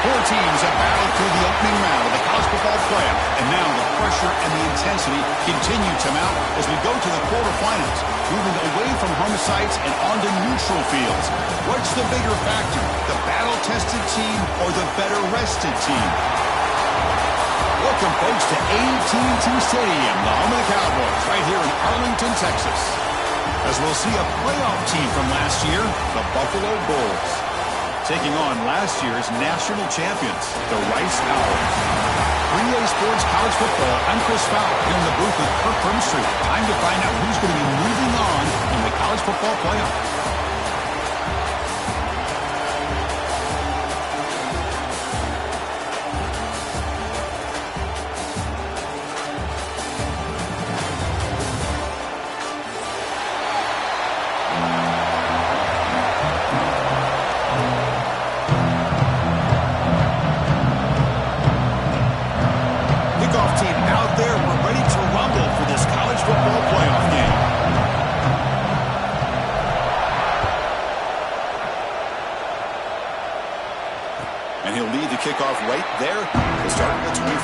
Four teams have battled through the opening round of the college football playoff, and now the pressure and the intensity continue to mount as we go to the quarterfinals, moving away from home sites and onto neutral fields. What's the bigger factor, the battle-tested team or the better-rested team? Welcome, folks, to AT&T Stadium, the home of the Cowboys, right here in Arlington, Texas, as we'll see a playoff team from last year, the Buffalo Bulls, taking on last year's national champions, the Rice Owls. 3A Sports College Football, I'm Chris Fowler, here in the booth with Kirk Brimstreet. Time to find out who's going to be moving on in the college football playoff. And he'll lead the kickoff right there to start at the 25.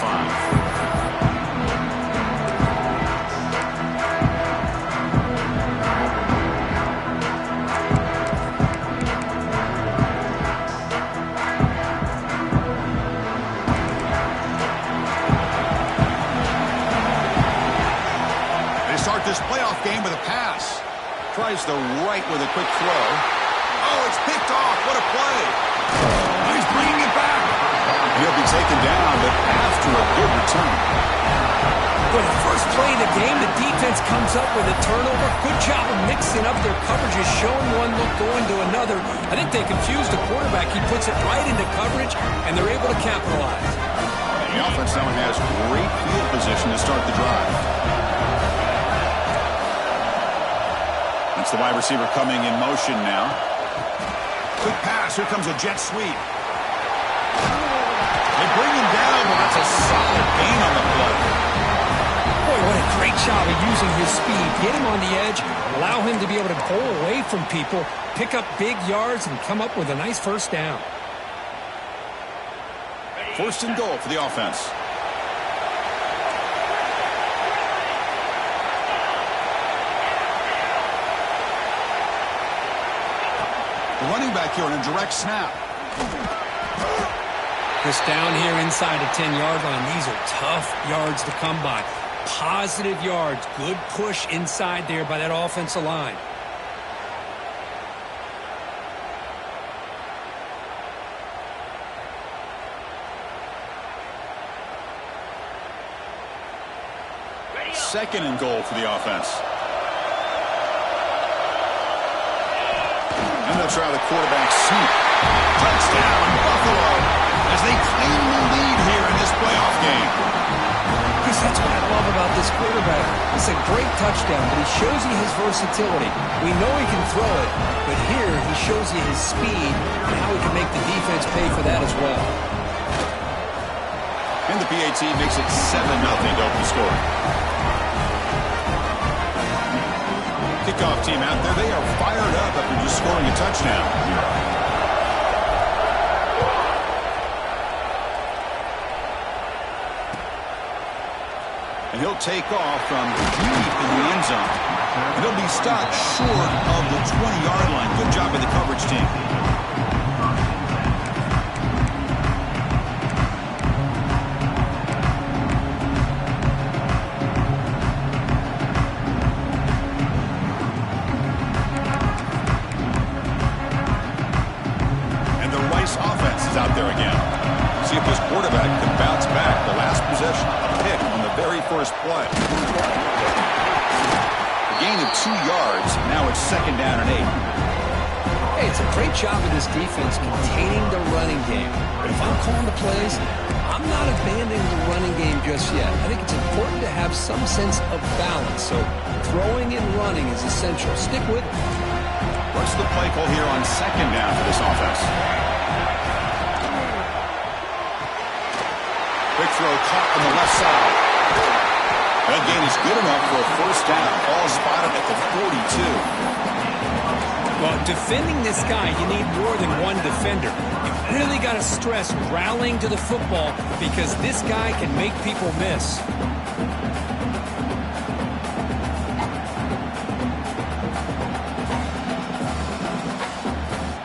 They start this playoff game with a pass. Tries the right with a quick throw. Oh, it's picked off. What a play. He's bringing it back. He'll be taken down, but after a good return. For the first play of the game, the defense comes up with a turnover. Good job of mixing up their coverages, showing one look, going to another. I think they confused the quarterback. He puts it right into coverage, and they're able to capitalize. The offense now has great field position to start the drive. That's the wide receiver coming in motion now. Quick pass. Here comes a jet sweep. They bring him down, but that's a solid gain on the play. Boy, what a great job of using his speed. Get him on the edge, allow him to be able to pull away from people, pick up big yards, and come up with a nice first down. First and goal for the offense. The running back here on a direct snap. Just down here inside the 10-yard line. These are tough yards to come by. Positive yards. Good push inside there by that offensive line. Second and goal for the offense. And they'll try the quarterback sweep. Touchdown, Buffalo, as they claim the lead here in this playoff game. Chris, that's what I love about this quarterback. It's a great touchdown, but he shows you his versatility. We know he can throw it, but here he shows you his speed and how he can make the defense pay for that as well. And the PAT makes it 7-0 to open the score. Kickoff team out there, they are fired up after just scoring a touchdown. And he'll take off from deep in the end zone. And he'll be stopped short of the 20-yard line. Good job by the coverage team. Offense is out there again. See if this quarterback can bounce back. The last possession, a pick on the very first play. A gain of 2 yards. Now it's second down and 8. Hey, it's a great job of this defense containing the running game. But if I'm calling the plays, I'm not abandoning the running game just yet. I think it's important to have some sense of balance. So throwing and running is essential. Stick with it. What's the play call here on second down for this offense? Quick throw caught on the left side. That gain is good enough for a first down. Ball spotted at the 42. Well, defending this guy, you need more than one defender. You really got to stress rallying to the football because this guy can make people miss.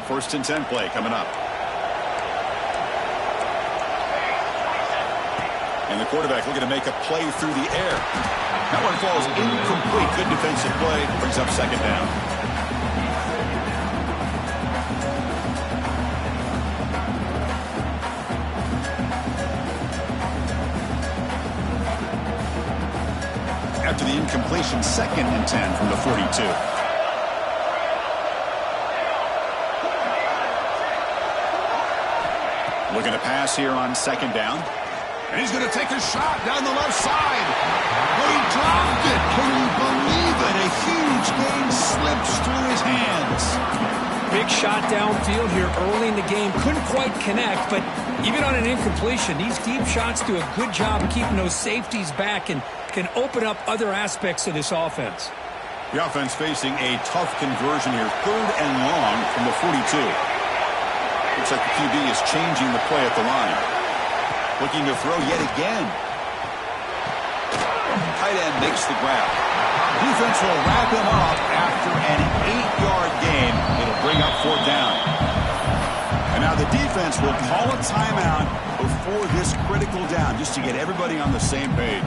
First and 10 play coming up. And the quarterback looking to make a play through the air. That one falls incomplete. Good defensive play. Brings up second down. After the incompletion, second and 10 from the 42. Looking to pass here on second down. And he's going to take a shot down the left side. Oh, he dropped it. Can you believe it? A huge gain slips through his hands. Big shot downfield here early in the game. Couldn't quite connect, but even on an incompletion, these deep shots do a good job of keeping those safeties back and can open up other aspects of this offense. The offense facing a tough conversion here. Third and long from the 42. Looks like the QB is changing the play at the line. Looking to throw yet again. Tight end makes the grab. Defense will wrap him up after an 8-yard gain. It'll bring up fourth down. And now the defense will call a timeout before this critical down, just to get everybody on the same page.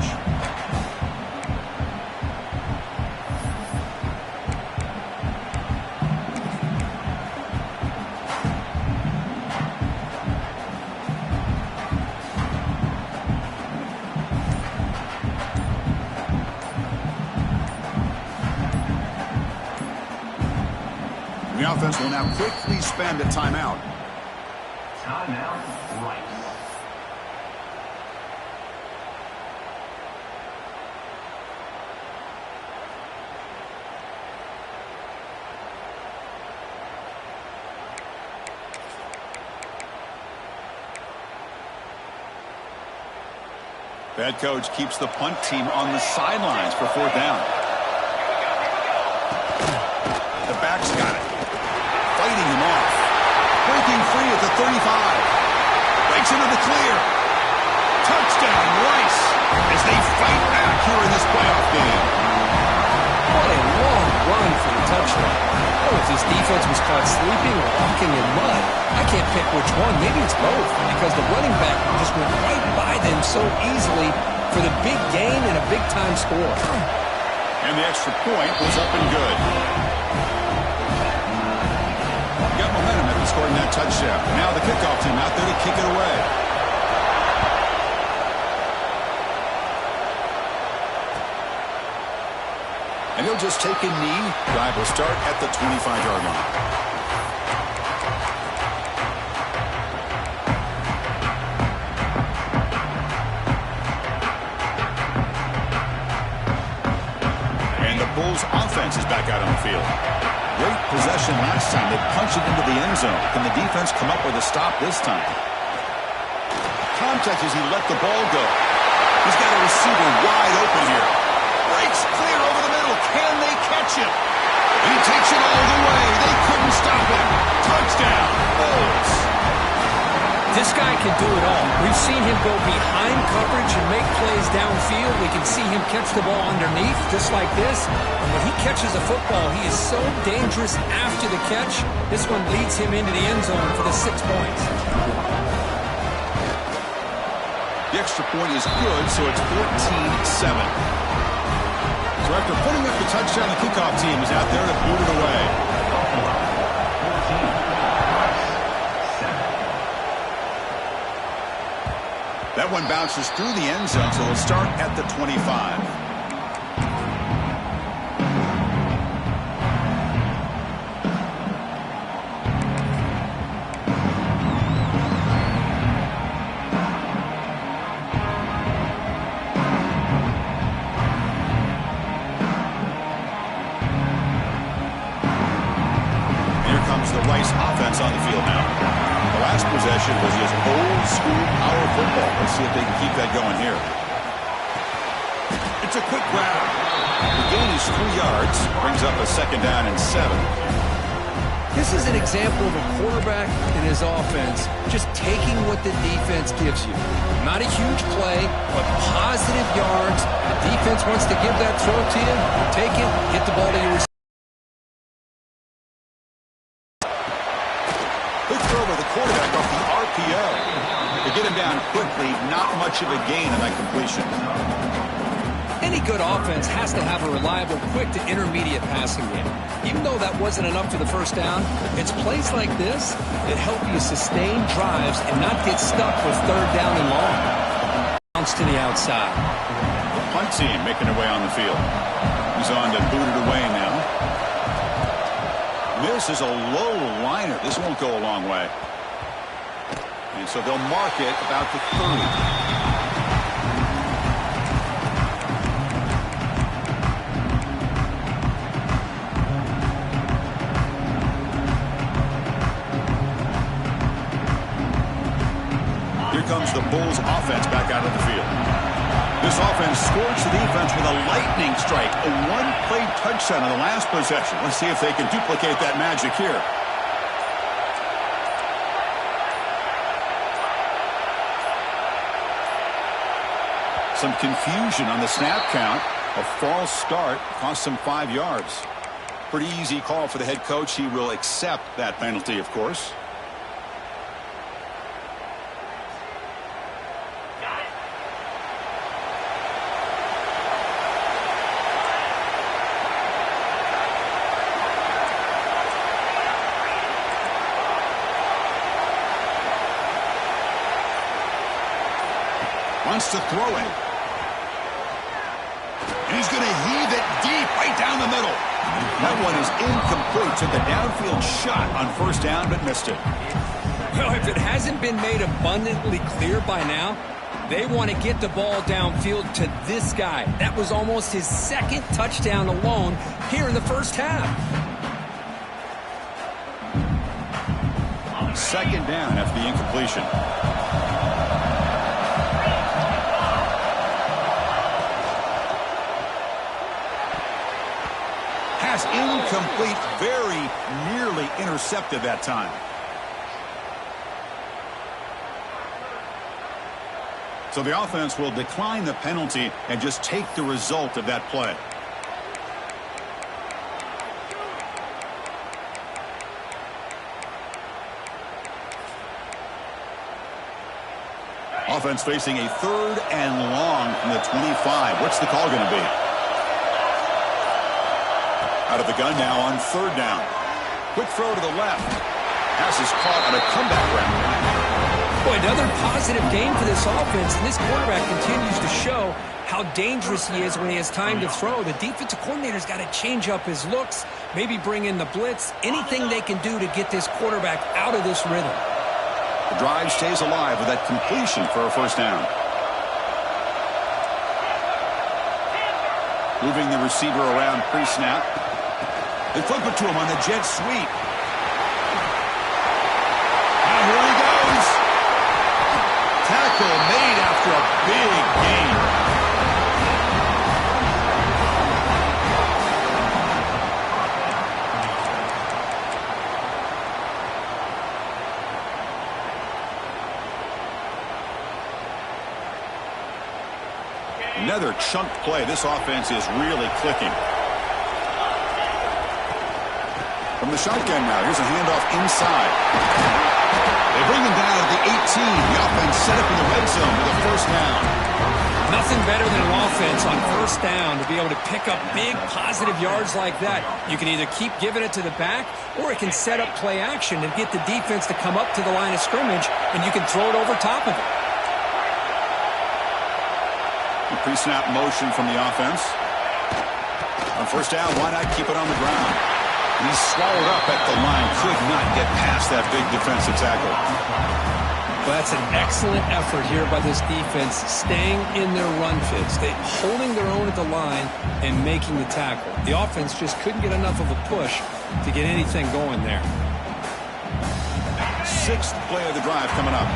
The offense will now quickly spend a timeout. Timeout, right. The head coach keeps the punt team on the sidelines for fourth down. The back's got it. Fighting him off. Breaking free at the 35. Breaks into the clear. Touchdown, Rice, as they fight back here in this playoff game. What a long run for the touchdown. Oh, if his defense was caught sleeping or walking in mud, I can't pick which one. Maybe it's both, because the running back just went right by them so easily for the big gain and a big-time score. And the extra point was up and good. Got momentum after scoring that touchdown. Now the kickoff team out there to kick it away. And he'll just take a knee. Drive will start at the 25-yard line. And the Bulls offense is back out on the field. Great possession last time. They punched it into the end zone. Can the defense come up with a stop this time? Contact as he let the ball go. He's got a receiver wide open here. Breaks clear over the middle. Can they catch him? He takes it all the way. They couldn't stop him. Touchdown, Bulls. This guy can do it all. We've seen him go behind coverage and make plays downfield. We can see him catch the ball underneath, just like this. And when he catches a football, he is so dangerous after the catch. This one leads him into the end zone for the 6 points. The extra point is good, so it's 14-7. So after putting up the touchdown, the kickoff team is out there to boot it away. That one bounces through the end zone, so it'll start at the 25. Here comes the Rice offense on the field now. The last possession was just old-school power football. Let's see if they can keep that going here. It's a quick grab. The gain is 3 yards. Brings up a second down and 7. This is an example of a quarterback and his offense just taking what the defense gives you. Not a huge play, but positive yards. The defense wants to give that throw to you. Take it, get the ball to your receiver. Quick throw by the quarterback off the RPO. To get him down quickly, not much of a gain on that completion. Any good offense has to have a reliable, quick to intermediate passing game. Even though that wasn't enough for the first down, it's plays like this that help you sustain drives and not get stuck with third down and long. Bounce to the outside. The punt team making their way on the field. He's on to boot it away now. This is a low liner. This won't go a long way. And so they'll mark it about the 30. Comes the Bulls offense back out of the field. This offense scorched the defense with a lightning strike, a one-play touchdown on the last possession. Let's see if they can duplicate that magic here. Some confusion on the snap count. A false start cost them 5 yards. Pretty easy call for the head coach. He will accept that penalty, of course. Wants to throw it. And he's going to heave it deep right down the middle. That one is incomplete. Took a downfield shot on first down, but missed it. Well, if it hasn't been made abundantly clear by now, they want to get the ball downfield to this guy. That was almost his second touchdown alone here in the first half. Second down after the incompletion. Incomplete, very nearly intercepted that time. So the offense will decline the penalty and just take the result of that play. Offense facing a 3rd and long from the 25. What's the call going to be? Out of the gun now on 3rd down. Quick throw to the left. Pass is caught on a comeback route. Boy, another positive game for this offense, and this quarterback continues to show how dangerous he is when he has time to throw. The defensive coordinator's got to change up his looks, maybe bring in the blitz, anything they can do to get this quarterback out of this rhythm. The drive stays alive with that completion for a first down. Moving the receiver around pre-snap. They flip it to him on the jet sweep. And here he goes. Tackle made after a big gain. Another chunk play. This offense is really clicking. From the shotgun now, here's a handoff inside. They bring him down at the 18. The offense set up in the red zone with a first down. Nothing better than an offense on first down to be able to pick up big positive yards like that. You can either keep giving it to the back, or it can set up play action and get the defense to come up to the line of scrimmage, and you can throw it over top of it. Pre-snap motion from the offense. On first down, why not keep it on the ground? He's swallowed up at the line. Could not get past that big defensive tackle. Well, that's an excellent effort here by this defense, staying in their run fits. They holding their own at the line and making the tackle. The offense just couldn't get enough of a push to get anything going there. 6th play of the drive coming up.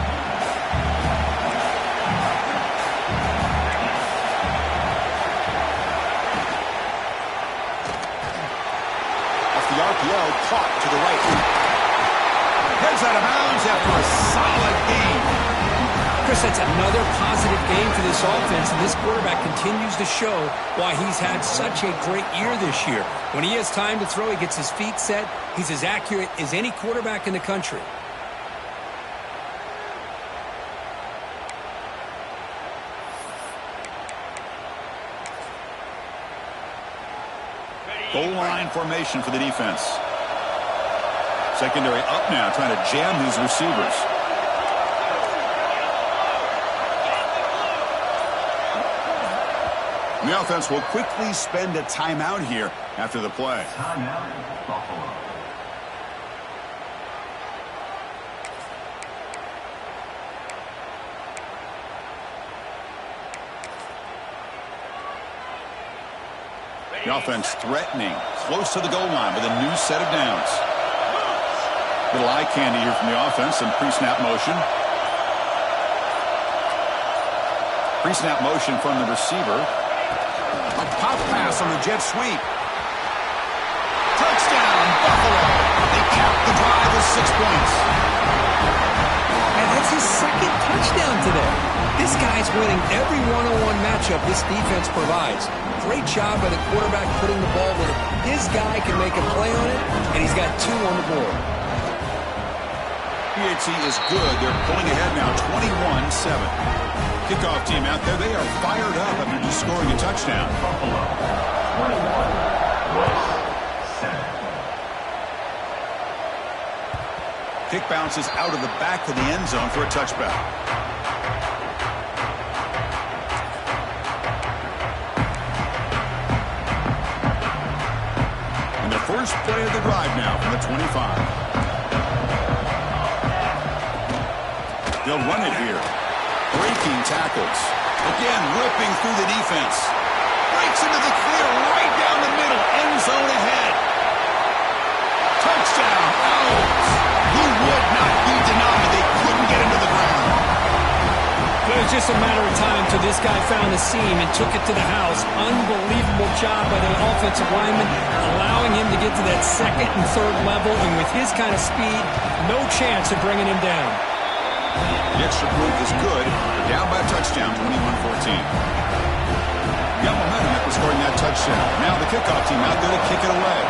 RPO, caught to the right. Heads out of bounds after a solid game. Chris, that's another positive game for this offense, and this quarterback continues to show why he's had such a great year this year. When he has time to throw, he gets his feet set. He's as accurate as any quarterback in the country. Goal line formation for the defense. Secondary up now, trying to jam these receivers. And the offense will quickly spend a timeout here after the play. Timeout, Buffalo. The offense threatening, close to the goal line with a new set of downs. Little eye candy here from the offense, some pre-snap motion. Pre-snap motion from the receiver. A pop pass on the jet sweep. Touchdown, Buffalo. They cap the drive with 6 points. And that's his second touchdown today. This guy's winning every one-on-one matchup this defense provides. Great job by the quarterback putting the ball where his guy can make a play on it, and he's got 2 on the board. PAT is good. They're pulling ahead now, 21-7. Kickoff team out there. They are fired up after just scoring a touchdown. Buffalo, 21, West, 7. Kick bounces out of the back of the end zone for a touchback. And the first play of the drive now from the 25. They'll run it here. Breaking tackles. Again, ripping through the defense. Breaks into the clear right down the middle. End zone ahead. Touchdown, Owls. He would not be denied. They couldn't get into the ground. It was just a matter of time until this guy found the seam and took it to the house. Unbelievable job by the offensive lineman, allowing him to get to that second and third level. And with his kind of speed, no chance of bringing him down. The extra point is good. They're down by a touchdown, 21-14. Got momentum after scoring that touchdown. Now the kickoff team out there to kick it away.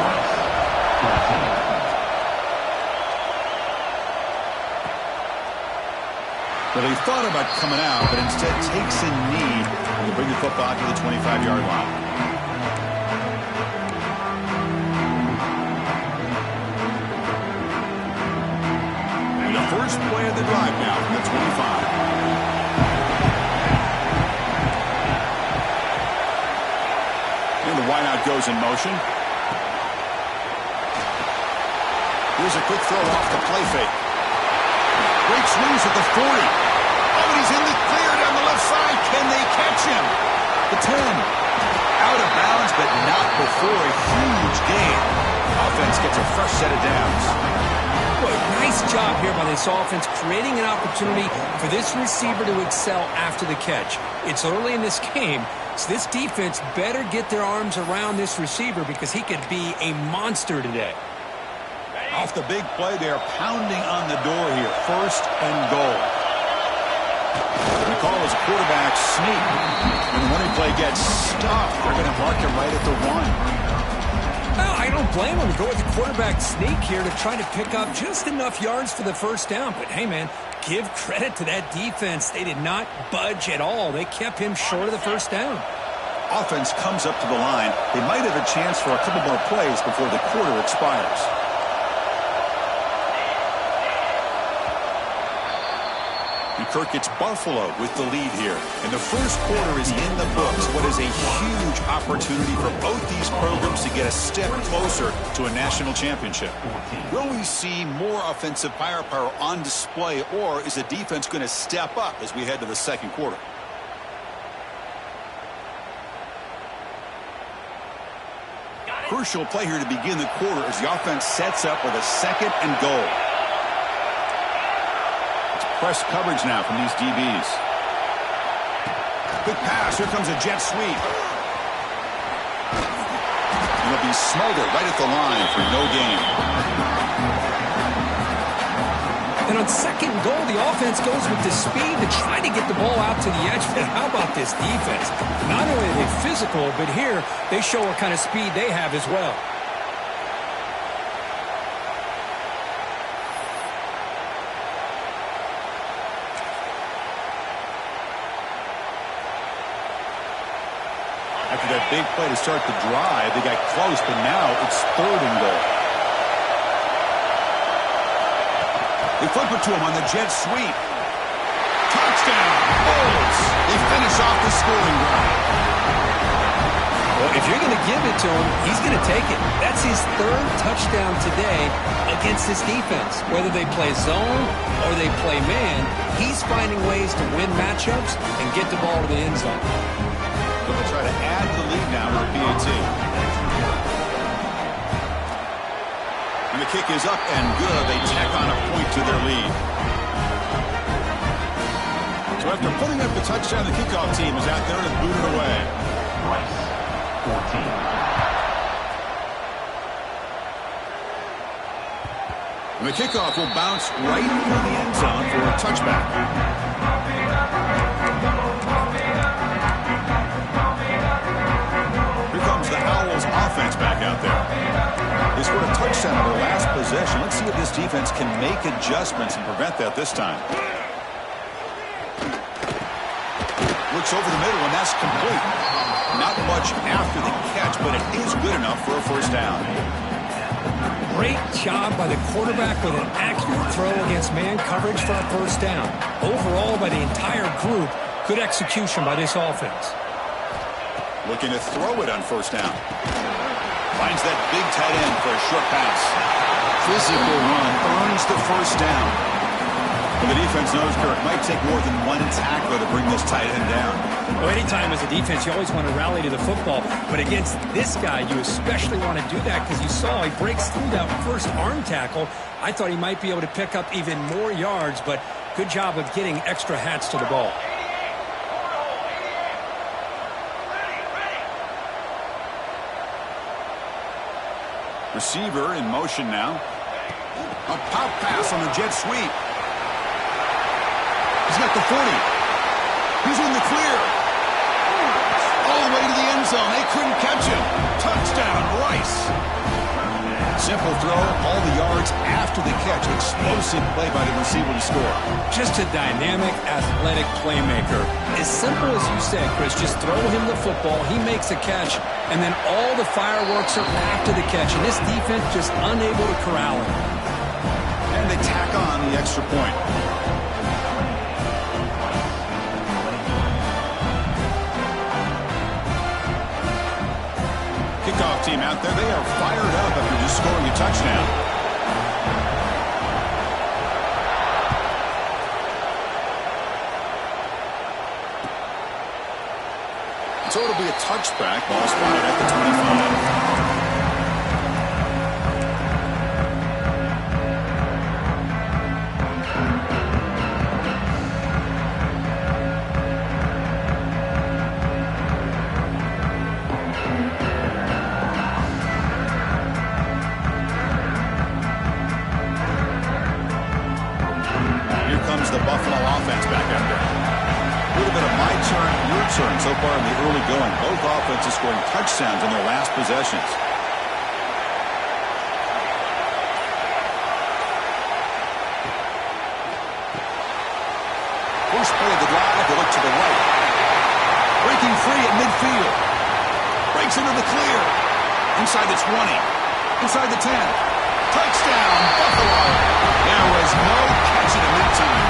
Well, he thought about coming out, but instead takes a knee to bring the football to the 25-yard line. First play of the drive now from the 25. And the wideout goes in motion. Here's a quick throw off the play fake. Great swings at the 40. Oh, and he's in the clear down the left side. Can they catch him? The 10. Out of bounds, but not before a huge gain. Offense gets a fresh set of downs. Nice job here by this offense, creating an opportunity for this receiver to excel after the catch. It's early in this game, so this defense better get their arms around this receiver because he could be a monster today. Off the big play, they are pounding on the door here. First and goal. The call is a quarterback sneak. When the running play gets stopped, they're going to mark him right at the 1. Well, I don't blame him to go with the quarterback sneak here to try to pick up just enough yards for the first down. But, hey, man, give credit to that defense. They did not budge at all. They kept him short of the first down. Offense comes up to the line. They might have a chance for a couple more plays before the quarter expires. And Kirk gets Buffalo with the lead here. And the first quarter is in the books. What is a huge opportunity for both these programs to get a step closer to a national championship. Will we see more offensive firepower on display, or is the defense going to step up as we head to the second quarter? Crucial play here to begin the quarter as the offense sets up with a second and goal. Press coverage now from these DBs. Quick pass. Here comes a jet sweep. And he'll be smothered right at the line for no gain. And on second goal, the offense goes with the speed to try to get the ball out to the edge. But how about this defense? Not only are they physical, but here they show what kind of speed they have as well. After that big play to start the drive, they got close, but now it's third and goal. They flip it to him on the jet sweep. Touchdown! Bulls! They finish off the scoring drive. Well, if you're going to give it to him, he's going to take it. That's his third touchdown today against this defense. Whether they play zone or they play man, he's finding ways to win matchups and get the ball to the end zone. But they'll try to add to the lead now with a PAT. And the kick is up and good. They tack on a point to their lead. So after putting up the touchdown, the kickoff team is out there to boot it away. Rice, 14. And the kickoff will bounce right into the end zone for a touchback. Offense back out there. They scored a touchdown on their last possession. Let's see if this defense can make adjustments and prevent that this time. Looks over the middle, and that's complete. Not much after the catch, but it is good enough for a first down. Great job by the quarterback with an accurate throw against man coverage for a first down. Overall, by the entire group, good execution by this offense. Looking to throw it on first down. Finds that big tight end for a short pass. Physical run earns the first down. But the defense knows it might take more than one tackler to bring this tight end down. Well, anytime as a defense, you always want to rally to the football. But against this guy, you especially want to do that because you saw he breaks through that first arm tackle. I thought he might be able to pick up even more yards, but good job of getting extra hats to the ball. Receiver in motion now. A pop pass on the jet sweep. He's got the 40. He's in the clear. All the way to the end zone. They couldn't catch him. Touchdown, Rice. Simple throw, all the yards after the catch. Explosive play by the receiver to score. Just a dynamic, athletic playmaker. As simple as you said, Chris, just throw him the football, he makes a catch, and then all the fireworks are after the catch, and this defense just unable to corral him. And they tack on the extra point. Kickoff team out there, they are fired up after just scoring a touchdown. So it'll be a touchback, ball spotted at the 25. The Buffalo offense back out there. A little bit of my turn, your turn so far in the early going. Both offenses scoring touchdowns in their last possessions. First play of the drive, they look to the right. Breaking free at midfield. Breaks into the clear. Inside the 20. Inside the 10. Touchdown, Buffalo. There was no catching him that time.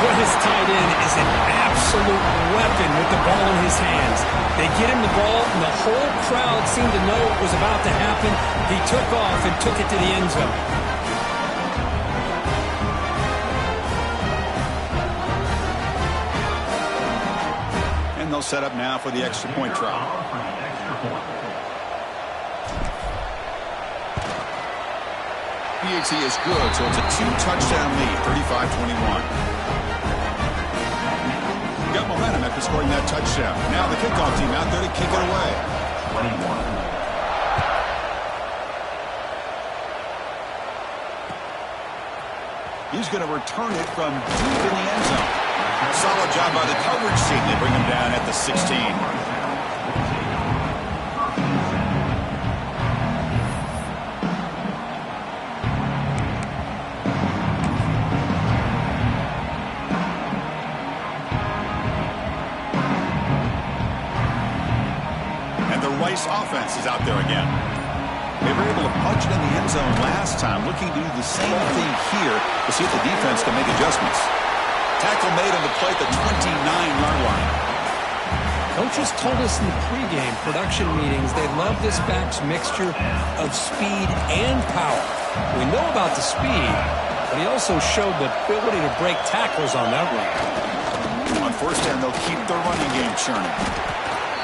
Well, his tight end is an absolute weapon with the ball in his hands. They get him the ball, and the whole crowd seemed to know what was about to happen. He took off and took it to the end zone. And they'll set up now for the extra point try. PAT is good, so it's a two-touchdown lead, 35-21. Got momentum after scoring that touchdown. Now the kickoff team out there to kick it away. 21. He's going to return it from deep in the end zone. Solid job by the coverage team. They bring him down at the 16. Offense is out there again. They were able to punch it in the end zone last time, looking to do the same thing here to see if the defense can make adjustments. Tackle made on the play at the 29-yard line. Coaches told us in the pregame production meetings they love this back's mixture of speed and power. We know about the speed, but he also showed the ability to break tackles on that run. On first down, they'll keep their running game churning.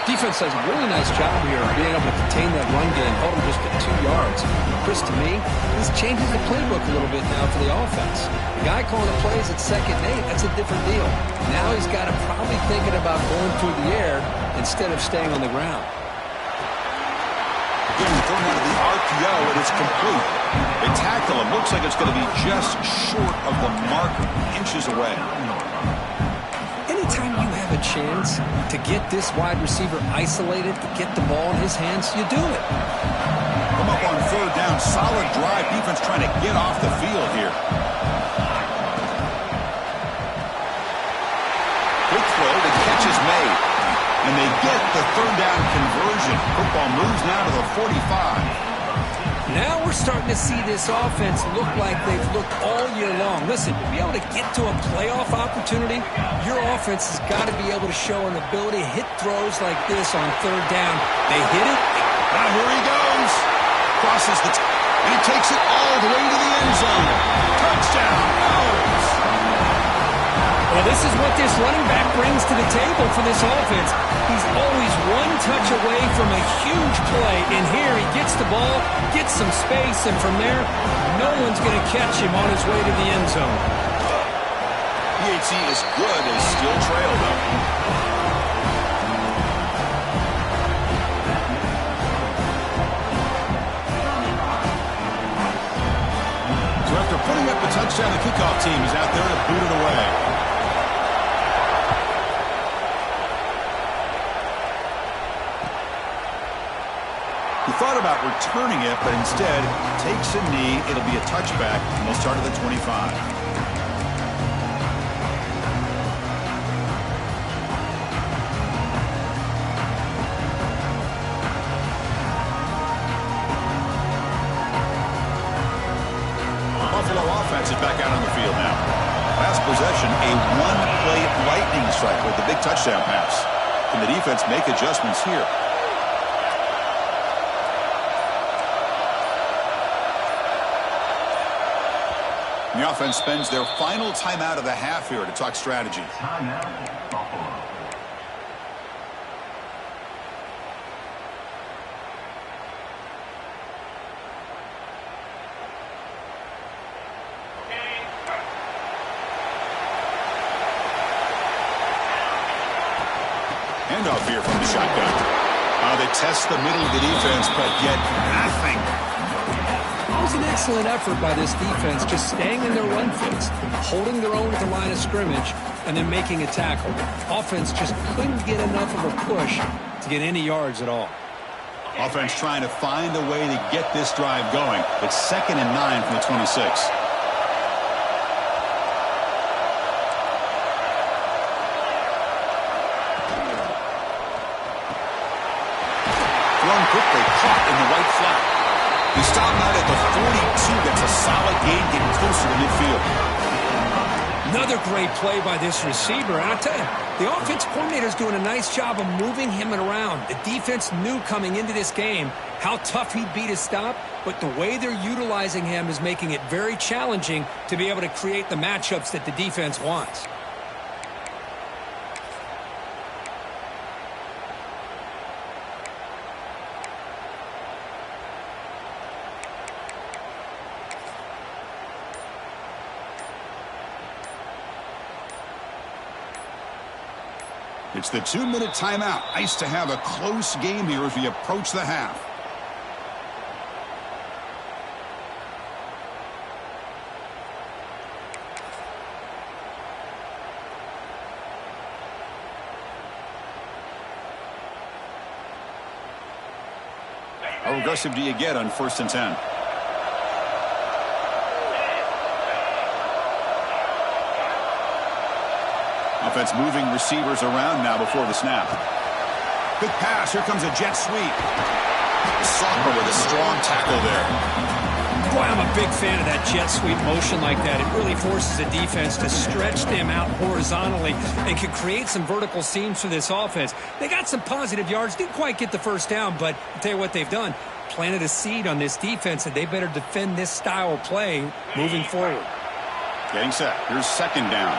Defense does a really nice job here of being able to contain that run game, hold him just at 2 yards. Chris, to me, this changes the playbook a little bit now for the offense. The guy calling the plays at 2nd and 8, that's a different deal. Now he's got to probably thinking about going through the air instead of staying on the ground. Again, thrown out of the RPO, and it's complete. They tackle him. Looks like it's going to be just short of the marker, inches away. Anytime you have a chance to get this wide receiver isolated, to get the ball in his hands, you do it. Come up on 3rd down. Solid drive. Defense trying to get off the field here. Quick throw. The catch is made. And they get the 3rd down conversion. Football moves now to the 45. Now we're starting to see this offense look like they've looked all year long. Listen, to be able to get to a playoff opportunity, your offense has got to be able to show an ability to hit throws like this on 3rd down. They hit it. Now here he goes. Crosses the and he takes it all the way to the end zone. Touchdown. Well, this is what this running back brings to the table for this offense. He's always one touch away from a huge play. And here he gets the ball, gets some space, and from there, no one's going to catch him on his way to the end zone. PHC is good and still trail, though. So after putting up a touchdown, the kickoff team is out there to boot it away. He thought about returning it, but instead takes a knee. It'll be a touchback, and they'll start at the 25. Buffalo offense is back out on the field now. Last possession, a one-play lightning strike with the big touchdown pass. Can the defense make adjustments here? The offense spends their final timeout of the half here to talk strategy. Timeout, Buffalo. Handoff here from the shotgun. They test the middle of the defense, but yet nothing. It was an excellent effort by this defense, just staying in their run fits, holding their own at the line of scrimmage, and then making a tackle. Offense just couldn't get enough of a push to get any yards at all. Offense trying to find a way to get this drive going. It's 2nd and 9 from the 26. Thrown quickly, caught in the right flat. He stopped out at the 42. That's a solid gain, getting closer to midfield. Another great play by this receiver. And I tell you, the offense coordinator's doing a nice job of moving him around. The defense knew coming into this game how tough he'd be to stop, but the way they're utilizing him is making it very challenging to be able to create the matchups that the defense wants. It's the 2-minute timeout. Nice to have a close game here as we approach the half. How aggressive do you get on 1st and 10? Offense moving receivers around now before the snap. Good pass. Here comes a jet sweep. Sophomore with a strong tackle there. Boy, I'm a big fan of that jet sweep motion like that. It really forces a defense to stretch them out horizontally and can create some vertical seams for this offense. They got some positive yards. Didn't quite get the first down, but I'll tell you what they've done. Planted a seed on this defense, and they better defend this style of play moving forward. Getting set. Here's 2nd down.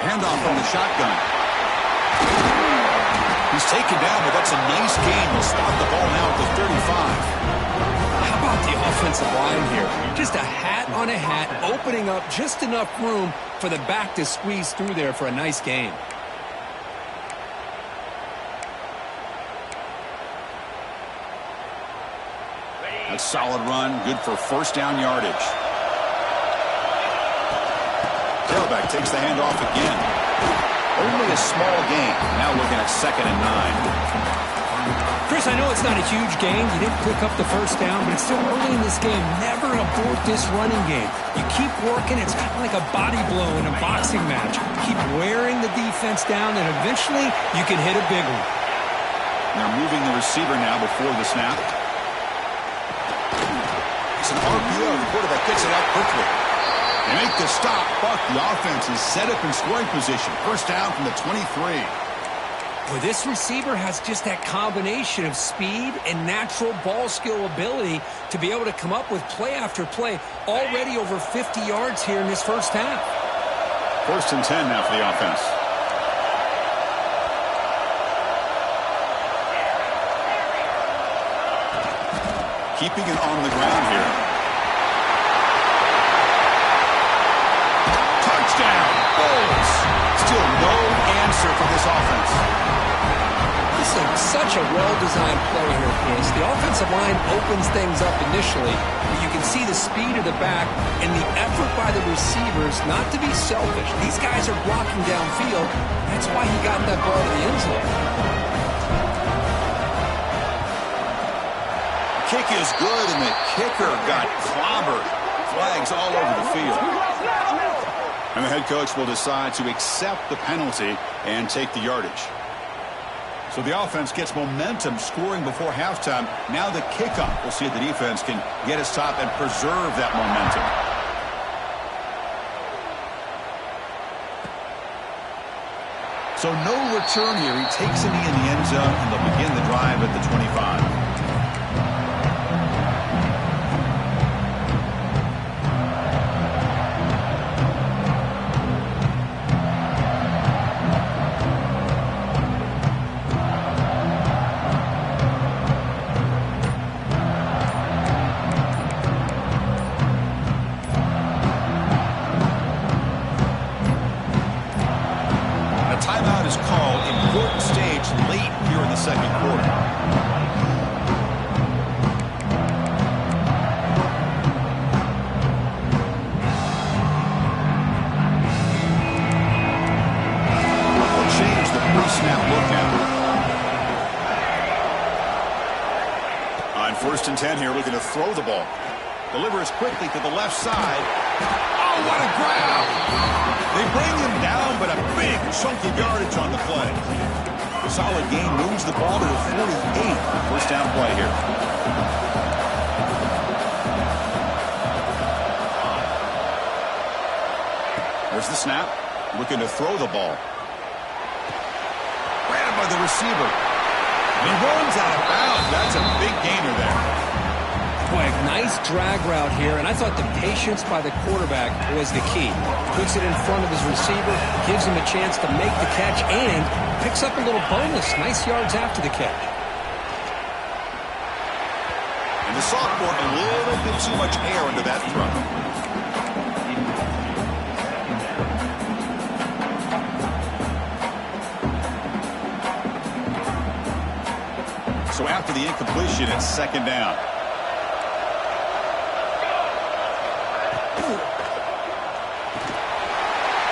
Handoff from the shotgun. He's taken down, but that's a nice gain. He'll spot the ball now at the 35. How about the offensive line here? Just a hat on a hat, opening up just enough room for the back to squeeze through there for a nice gain. A solid run, good for 1st down yardage. Tailback takes the handoff again. Only a small gain. Now looking at 2nd and 9. Chris, I know it's not a huge gain. You didn't pick up the 1st down, but it's still early in this game. Never abort this running game. You keep working. It's kind of like a body blow in a boxing match. Keep wearing the defense down, and eventually you can hit a big one. Now moving the receiver now before the snap. It's an RPO. The quarterback gets it out quickly. They make the stop, but the offense is set up in scoring position. 1st down from the 23. Well, this receiver has just that combination of speed and natural ball skill ability to be able to come up with play after play. Already over 50 yards here in this 1st half. 1st and 10 now for the offense. Keeping it on the ground here. Touchdown, Bulls. Still no answer for this offense. This is such a well-designed play here, Chris. The offensive line opens things up initially, but you can see the speed of the back and the effort by the receivers not to be selfish. These guys are blocking downfield. That's why he got that ball to the end zone. Kick is good, and the kicker got clobbered. Flags all over the field. And the head coach will decide to accept the penalty and take the yardage. So the offense gets momentum scoring before halftime. Now the kickoff. We'll see if the defense can get a stop and preserve that momentum. So no return here. He takes a knee in the end zone, and they'll begin the drive at the 25. First and 10 here, looking to throw the ball. Delivers quickly to the left side. Oh, what a grab! They bring him down, but a big chunk of yardage on the play. Solid gain, moves the ball to the 48. First down play here. There's the snap. Looking to throw the ball. Grabbed by the receiver. He runs out of bounds. That's a big gainer there. Boy, a nice drag route here, and I thought the patience by the quarterback was the key. Puts it in front of his receiver, gives him a chance to make the catch, and picks up a little bonus. Nice yards after the catch. And the sophomore, a little bit too much air into that throw. So after the incompletion, it's second down.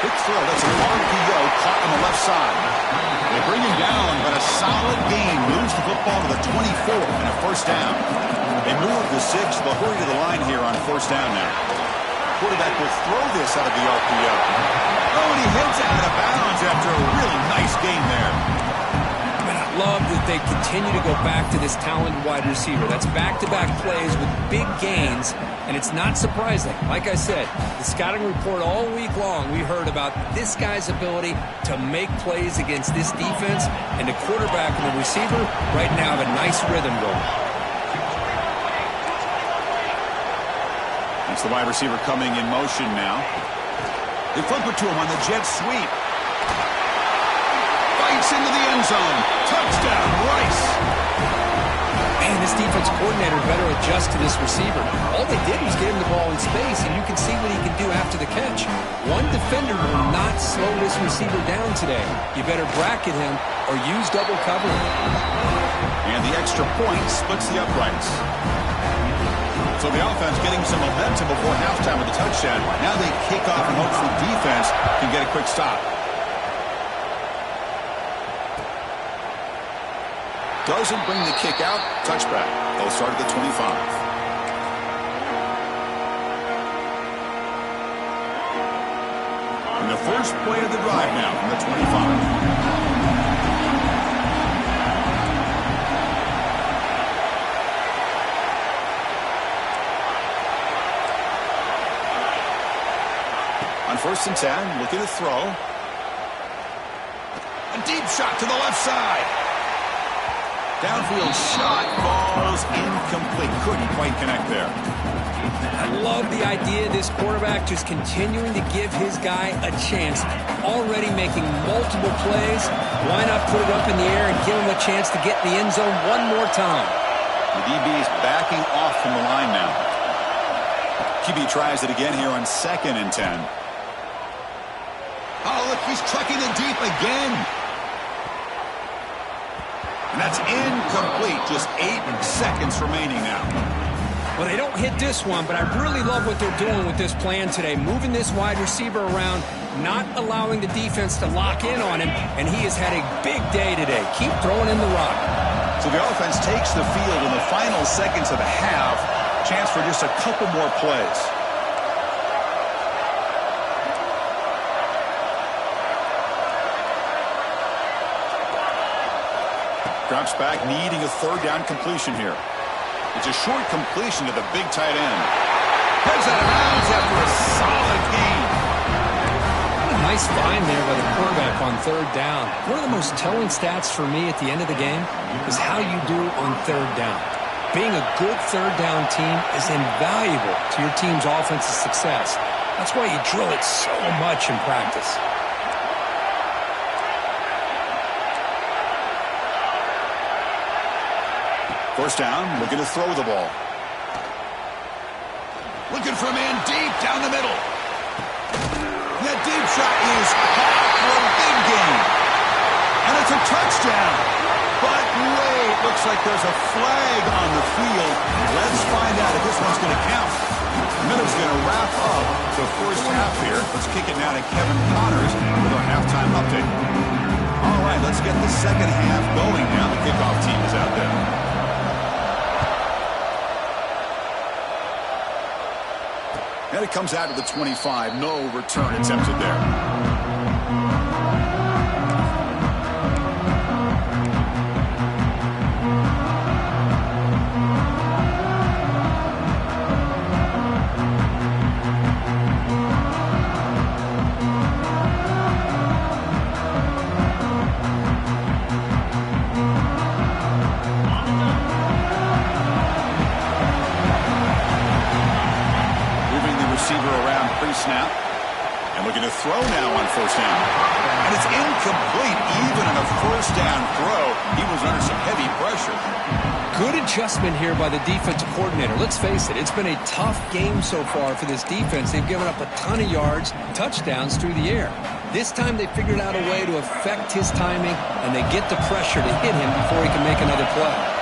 Quick throw. That's an RPO caught on the left side. They bring him down, but a solid gain moves the football to the 24 and a first down. They move the 6. They'll hurry to the line here on first down now. Quarterback will throw this out of the RPO. Oh, and he heads out of bounds after a really nice game there. And I love that they continue to go back to this talented wide receiver. That's back-to-back plays with big gains, and it's not surprising. Like I said, the scouting report all week long, we heard about this guy's ability to make plays against this defense, and the quarterback and the receiver right now have a nice rhythm going. It's the wide receiver coming in motion now. They flip it to him on the jet sweep. Fights into the end zone. Touchdown, Rice. Man, this defense coordinator better adjust to this receiver. All they did was get him the ball in space, and you can see what he can do after the catch. One defender will not slow this receiver down today. You better bracket him or use double coverage. And the extra point splits the uprights. So the offense getting some momentum before halftime with the touchdown. Now they kick off and hopefully defense can get a quick stop. Doesn't bring the kick out. Touchback. They'll start at the 25. And the first play of the drive now from the 25. On 1st and 10, looking to throw. A deep shot to the left side. Downfield shot falls incomplete. Couldn't quite connect there. I love the idea of this quarterback just continuing to give his guy a chance. Already making multiple plays. Why not put it up in the air and give him a chance to get in the end zone one more time? The DB is backing off from the line now. QB tries it again here on 2nd and 10. Oh, look, he's trucking it deep again. And that's incomplete. Just 8 seconds remaining now. Well, they don't hit this one, but I really love what they're doing with this plan today. Moving this wide receiver around, not allowing the defense to lock in on him, and he has had a big day today. Keep throwing in the rock. So the offense takes the field in the final seconds of the half. Chance for just a couple more plays. Drops back, needing a 3rd down completion here. It's a short completion to the big tight end. Heads out of bounds after a solid gain. What a nice find there by the quarterback on 3rd down. One of the most telling stats for me at the end of the game is how you do on 3rd down. Being a good 3rd down team is invaluable to your team's offensive success. That's why you drill it so much in practice. First down, looking to throw the ball. Looking for a man deep down the middle. That deep shot is caught for a big gain. And it's a touchdown. But wait, looks like there's a flag on the field. Let's find out if this one's going to count. Miller's going to wrap up the first half here. Let's kick it now to Kevin Connors with our halftime update. All right, let's get the second half going now. The kickoff team is out there. And it comes out to the 25. No return attempted there. Snap. And looking to throw now on first down. And it's incomplete. Even on a first down throw, he was under some heavy pressure. Good adjustment here by the defensive coordinator. Let's face it, it's been a tough game so far for this defense. They've given up a ton of yards, touchdowns through the air. This time they figured out a way to affect his timing, and they get the pressure to hit him before he can make another play.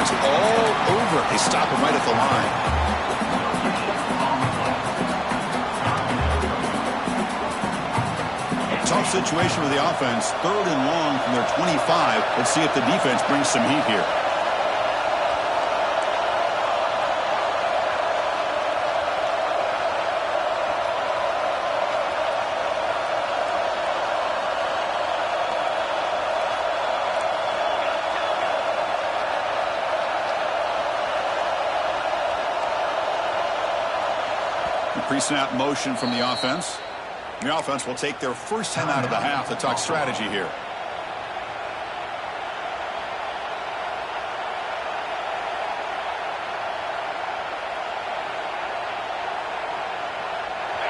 quarterback's all over it. They stop him right at the line. Tough situation with the offense. 3rd and long from their 25. Let's see if the defense brings some heat here. Pre-snap motion from the offense. The offense will take their first 10 out of the half to talk strategy here.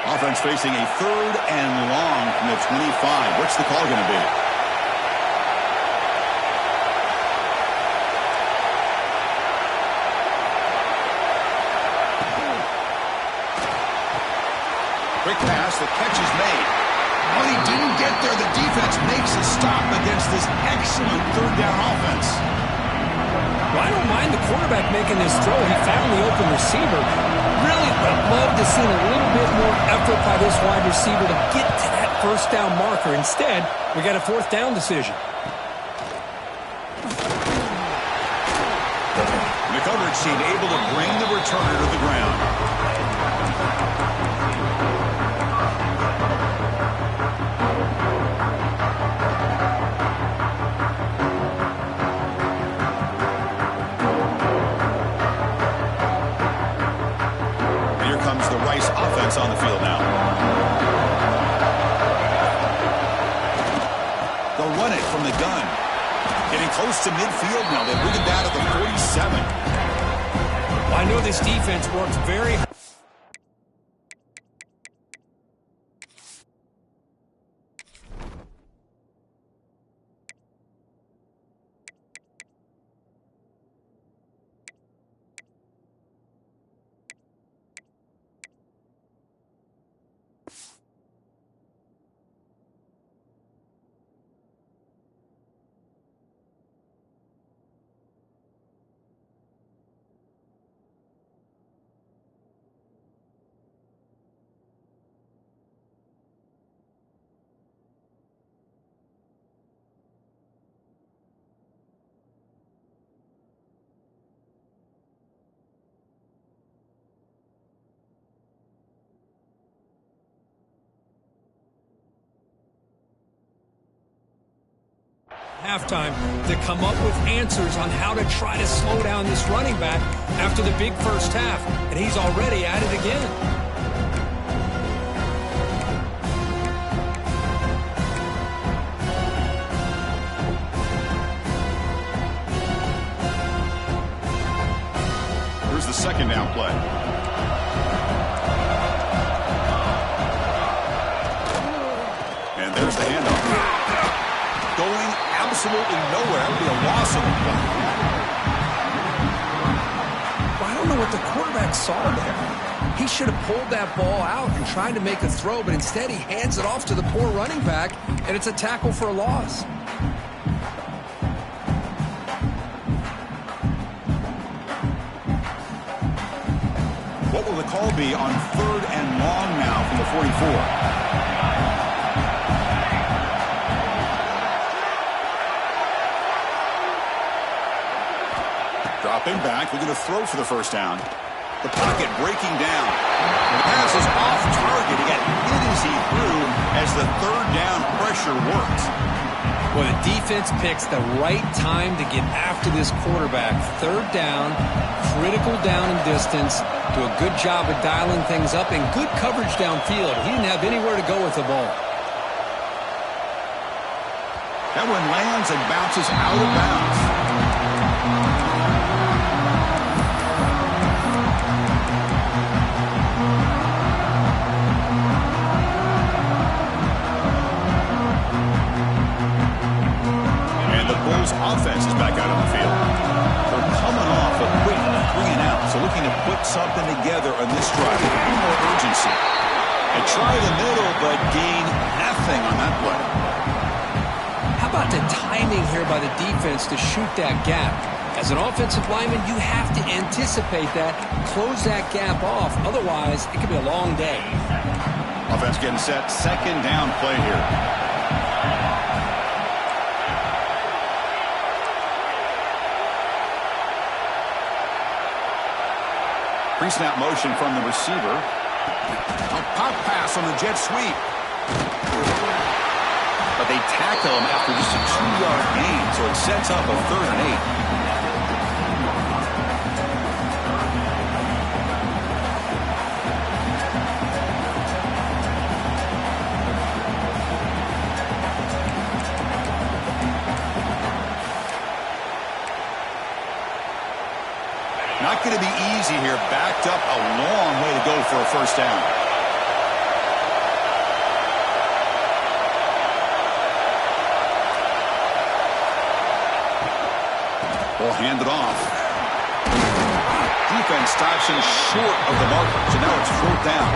Offense facing a 3rd and long from the 25. What's the call going to be? Quick pass, the catch is made. When he didn't get there, the defense makes a stop against this excellent 3rd down offense. Well, I don't mind the quarterback making this throw. He found the open receiver. Really would have loved to see a little bit more effort by this wide receiver to get to that first down marker. Instead, we got a 4th down decision. The coverage team able to bring the returner to the ground. Offense on the field now. They'll run it from the gun. Getting close to midfield now. They bring it down to the 47. Well, I know this defense works very hard. Halftime to come up with answers on how to try to slow down this running back after the big first half, and he's already at it again. Here's the 2nd down play. And there's the handoff. Going absolutely nowhere. That would be a loss of the play. Well, I don't know what the quarterback saw there. He should have pulled that ball out and tried to make a throw, but instead he hands it off to the poor running back, and it's a tackle for a loss. What will the call be on 3rd and long now from the 44? Dropping back, looking to throw for the first down. The pocket breaking down. The pass is off target. He got hit as he threw as the 3rd down pressure worked. Well, the defense picks the right time to get after this quarterback. 3rd down, critical down and distance. Do a good job of dialing things up and good coverage downfield. He didn't have anywhere to go with the ball. That one lands and bounces out of bounds. Offense is back out on the field. They're coming off a quick 3 and out, so looking to put something together on this drive. A little more urgency. They try the middle, but gain nothing on that play. How about the timing here by the defense to shoot that gap? As an offensive lineman, you have to anticipate that, close that gap off. Otherwise, it could be a long day. Offense getting set. Second down play here. Pre-snap motion from the receiver. A pop pass on the jet sweep. But they tackle him after just a 2-yard gain, so it sets up a 3rd and 8. Not going to be easy here. Backed up a long way to go for a first down. Ball handed off. Defense stops him short of the marker, so now it's 4th down.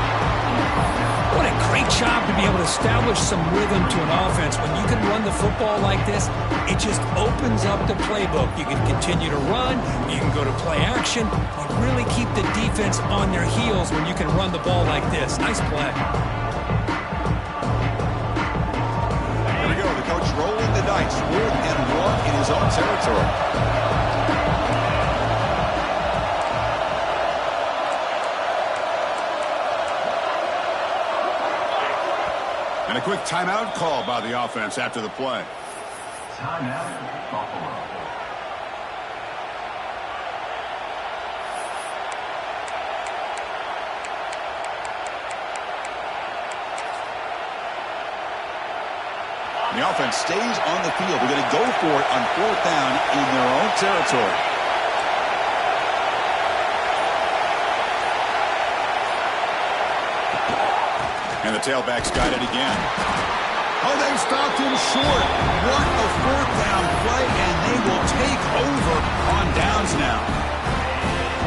What a great job to be able to establish some rhythm to an offense. When you can run the football like this, it just opens up the playbook. You can continue to run, you can go to play action, and really keep the defense on their heels when you can run the ball like this. Nice play. Here we go, the coach rolling the dice. 4th and 1 in his own territory. And a quick timeout call by the offense after the play. Timeout, Buffalo. The offense stays on the field. They're going to go for it on 4th down in their own territory. And the tailback's got it again. Oh, they stopped him short. What a 4th down play, and they will take over on downs now.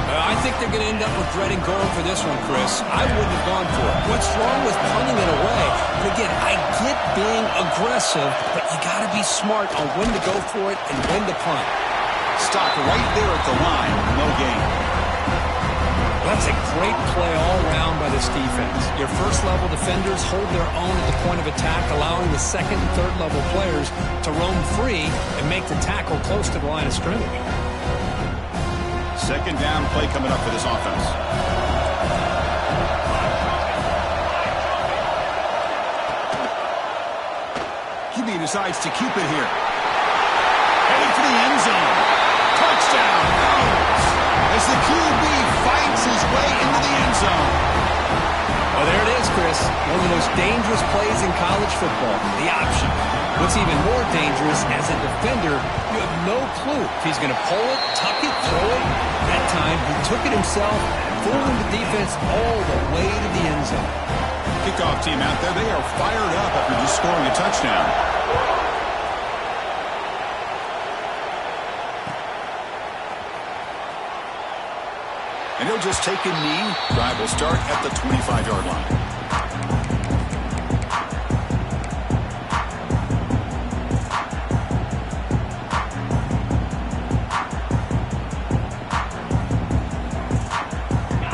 I think they're going to end up regretting going for this one, Chris. I wouldn't have gone for it. What's wrong with punting it away? But again, I get being aggressive, but you got to be smart on when to go for it and when to punt. Stopped right there at the line. No gain. That's a great play all around by this defense. Your first-level defenders hold their own at the point of attack, allowing the second and third-level players to roam free and make the tackle close to the line of scrimmage. Second down play coming up for this offense. QB decides to keep it here. Heading for the end zone. Touchdown, Browns. As the QB fights his way into the end zone. Well, there it is, Chris. One of the most dangerous plays in college football, the option. What's even more dangerous, as a defender, you have no clue if he's going to pull it, tuck it, throw it. That time, he took it himself, fooling the defense all the way to the end zone. Kickoff team out there, they are fired up after just scoring a touchdown. And he'll just take a knee. Drive will start at the 25-yard line.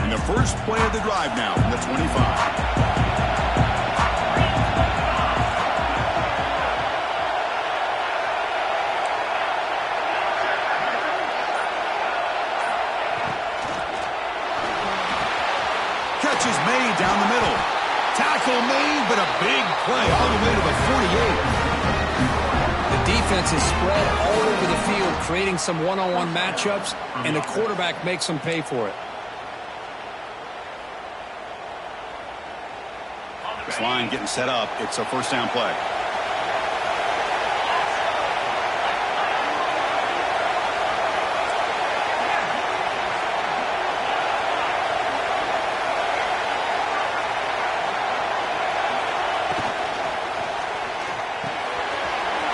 And the first play of the drive now from the 25. Catch is made down the middle. Tackle made, but a big play all the way to the 48. The defense is spread all over the field, creating some one-on-one matchups, and the quarterback makes them pay for it. This line getting set up. It's a first down play.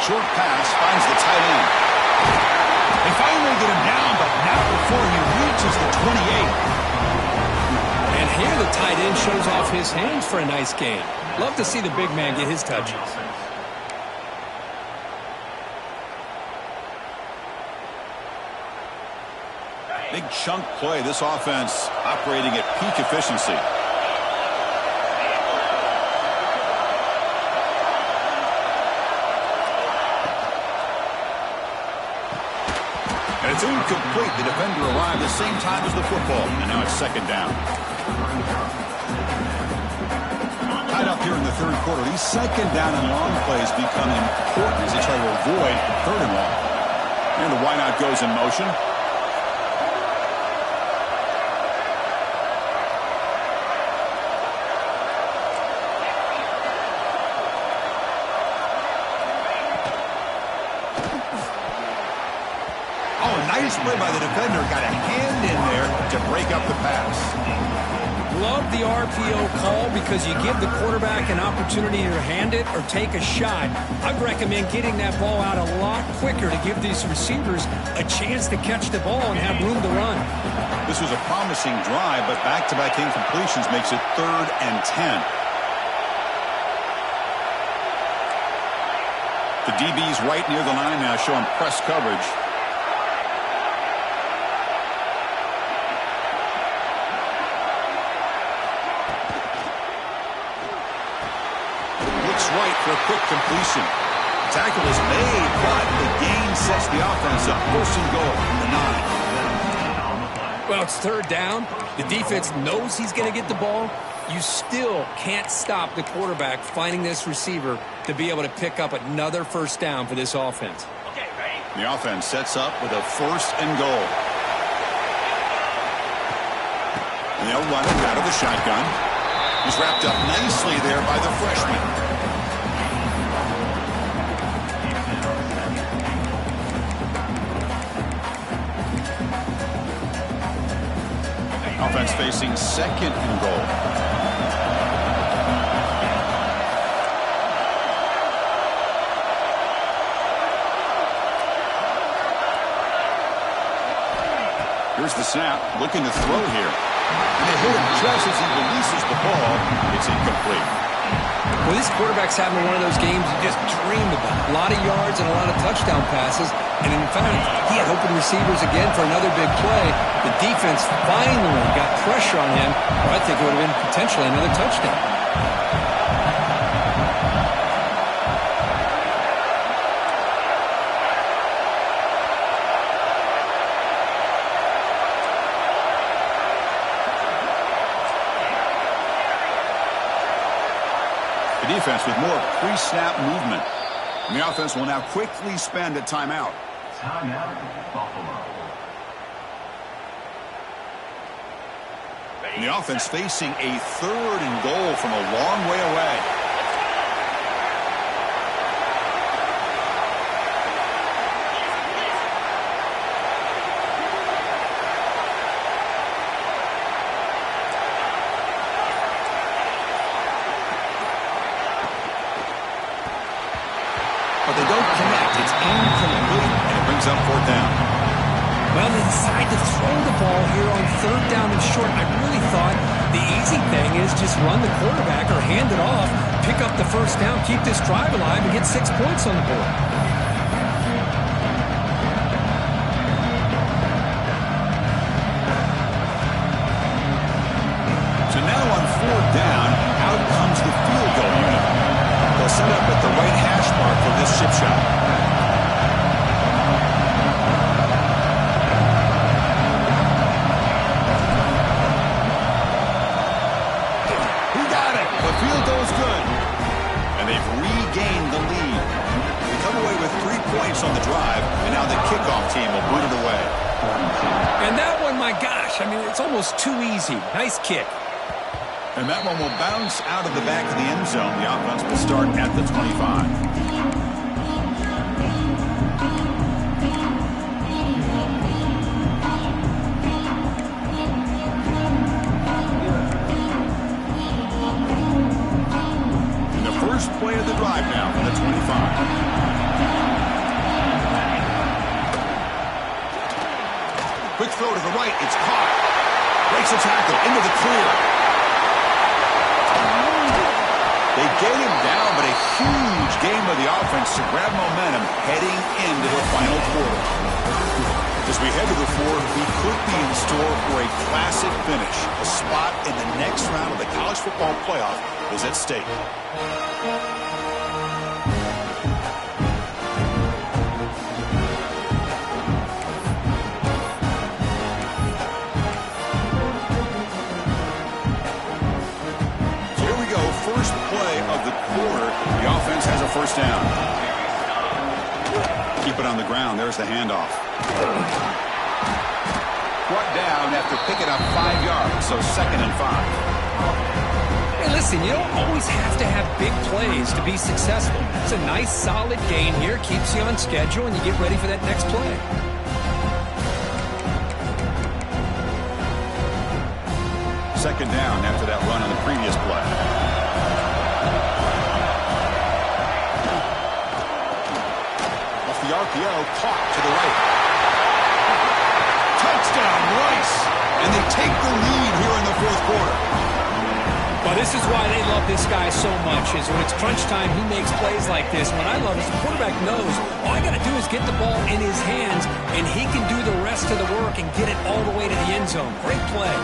Short pass finds the tight end. They finally get him down, but not before he reaches the 28. And here the tight end shows off his hands for a nice gain. Love to see the big man get his touches. chunk play. This offense operating at peak efficiency. And it's incomplete. The defender arrived the same time as the football. And now it's second down. Tied up here in the third quarter. These second down and long plays become important as they try to avoid third and long. And the wideout goes in motion. Nice play by the defender. Got a hand in there to break up the pass. Love the RPO call because you give the quarterback an opportunity to hand it or take a shot. I'd recommend getting that ball out a lot quicker to give these receivers a chance to catch the ball and have room to run. This was a promising drive, but back-to-back incompletions makes it 3rd and 10. The DB's right near the line now, showing press coverage. Right for a quick completion. Tackle is made, but the gain sets the offense up. 1st and goal from the 9. Well, it's 3rd down. The defense knows he's going to get the ball. You still can't stop the quarterback finding this receiver to be able to pick up another 1st down for this offense. The offense sets up with a 1st and goal. And they'll run it out of the shotgun. He's wrapped up nicely there by the freshman. Offense facing 2nd and goal. Here's the snap, looking to throw here. And they hit him just as he releases the ball. It's incomplete. Well, this quarterback's having one of those games you just dream about. A lot of yards and a lot of touchdown passes. And in fact, he had open receivers again for another big play. The defense finally got pressure on him. I think it would have been potentially another touchdown. The defense with more pre-snap movement. And the offense will now quickly spend a timeout. Timeout, Buffalo. And the offense facing a 3rd and goal from a long way away. But they don't connect. It's incomplete, and it brings up 4th down. Well, they decide to throw the ball here on 3rd down and short. I really thought the easy thing is just run the quarterback or hand it off, pick up the 1st down, keep this drive alive, and get 6 points on the board. So now on 4th down, out comes the field goal unit. They'll set up at the right hash mark for this chip shot. He got it. The field goal is good. And they've regained the lead. They come away with 3 points on the drive, and now the kickoff team will boot it away. And that one, my gosh, I mean, it's almost too easy. Nice kick. And that one will bounce out of the back of the end zone. The offense will start at the 25. And the first play of the drive now from the 25. Quick throw to the right. It's caught. Breaks a tackle into the clear. They get him down, but a huge game of the offense to grab momentum heading into the final quarter. As we head to the fourth, we could be in store for a classic finish. A spot in the next round of the college football playoff is at stake. So here we go, first play of the quarter. The offense has a first down. Keep it on the ground. There's the handoff. Brought down after picking up 5 yards, so 2nd and 5. Hey, listen, you don't always have to have big plays to be successful. It's a nice, solid gain here. Keeps you on schedule, and you get ready for that next play. Second down after that run on the previous play. Off the RPO, caught to the right. Touchdown, Rice! And they take the lead here in the fourth quarter. Well, this is why they love this guy so much, is when it's crunch time, he makes plays like this. What I love is the quarterback knows all I got to do is get the ball in his hands, and he can do the rest of the work and get it all the way to the end zone. Great play.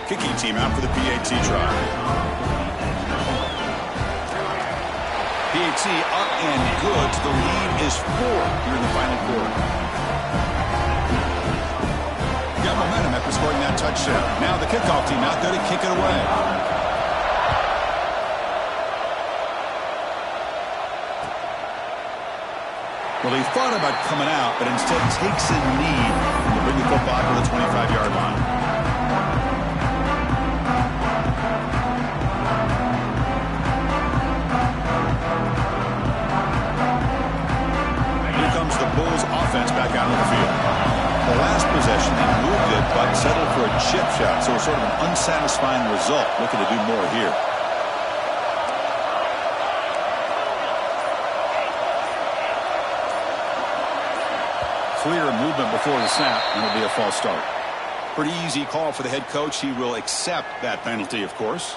Kicking team out for the PAT try. PAT up and good. The lead is 4 here in the final quarter. Got momentum after scoring that touchdown. Now the kickoff team out there to kick it away. Well, he thought about coming out, but instead takes a knee to bring the football to the 25-yard line. Here comes the Bulls offense back out on the field. The last possession, they moved it, but settled for a chip shot, so it's sort of an unsatisfying result. Looking to do more here. Clear movement before the snap, and it'll be a false start. Pretty easy call for the head coach. He will accept that penalty, of course.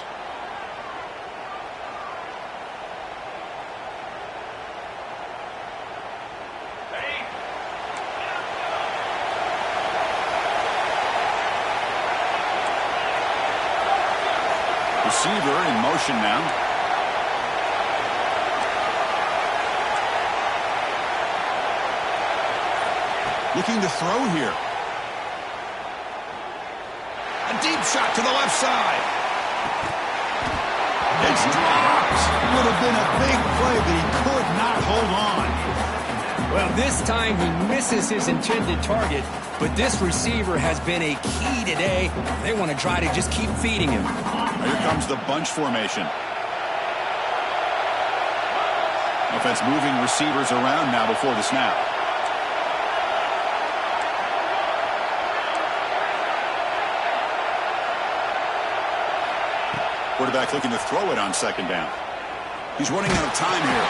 Receiver in motion now. Looking to throw here. A deep shot to the left side. It's dropped. Would have been a big play, but he could not hold on. Well, this time he misses his intended target, but this receiver has been a key today. They want to try to just keep feeding him. Here comes the bunch formation. Offense moving receivers around now before the snap. Quarterback looking to throw it on second down. He's running out of time here.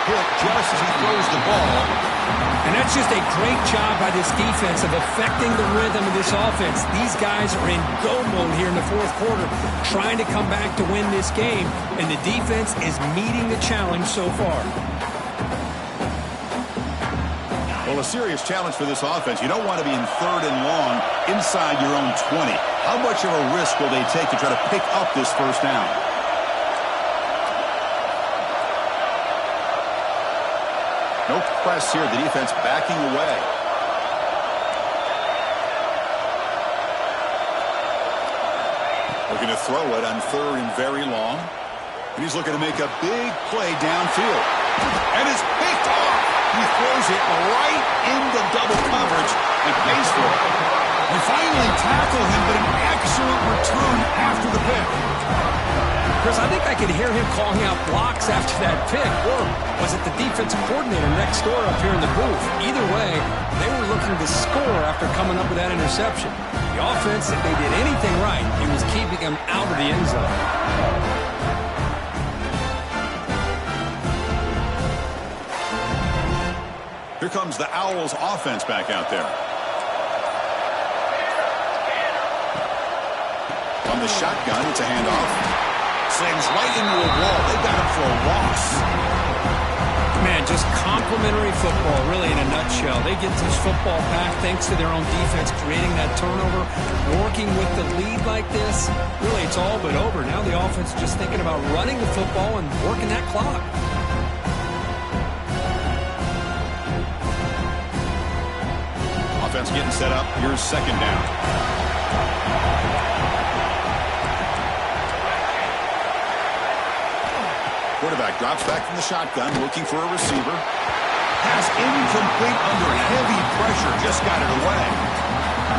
Hit just as he throws the ball. And that's just a great job by this defense of affecting the rhythm of this offense. These guys are in go mode here in the fourth quarter, trying to come back to win this game, and the defense is meeting the challenge so far. Well, a serious challenge for this offense. You don't want to be in 3rd and long inside your own 20. How much of a risk will they take to try to pick up this first down? No press here. The defense backing away. Looking to throw it on 3rd and very long. And he's looking to make a big play downfield. And it's picked off. He throws it right into double coverage and pays for it. They finally tackle him, but an excellent return after the pick. Chris, I think I could hear him calling out blocks after that pick. Or was it the defensive coordinator next door up here in the booth? Either way, they were looking to score after coming up with that interception. The offense, if they did anything right, it was keeping them out of the end zone. Here comes the Owls offense back out there. On the shotgun, it's a handoff. Slings right into a wall. They got him for a loss. Man, just complimentary football, really, in a nutshell. They get this football back thanks to their own defense, creating that turnover, working with the lead like this. Really, it's all but over. Now the offense is just thinking about running the football and working that clock. Offense getting set up. Here's second down. Quarterback drops back from the shotgun, looking for a receiver. Pass incomplete under heavy pressure. Just got it away.